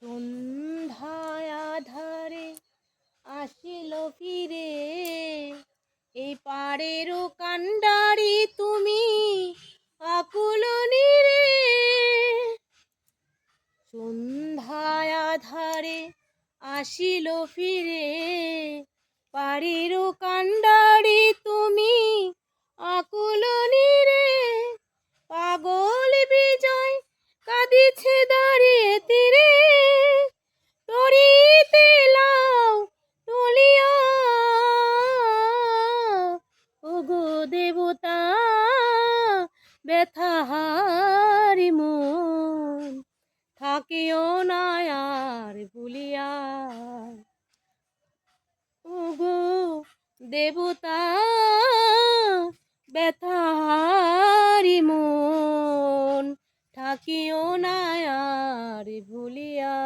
সন্ধ্যায় আঁধারে আসিল ফিরে, এই পাড়েরও কান্ডারি তুমি আকুল নীরে। সন্ধ্যায় আঁধারে আসিল ফিরে, পাড়েরও কান্ডারি তুমি আকুল নীরে। পাগল বিজয় কাঁদিছে দাঁড়িয়ে তীরে, তরিতে লাও টলিয়া। ওগো দেবতা ব্যথাহারি মন, থাকিও না আর ভুলিয়া। ওগো দেবতা ব্যথাহারি মন, থাকিও না আর ভুলিয়া।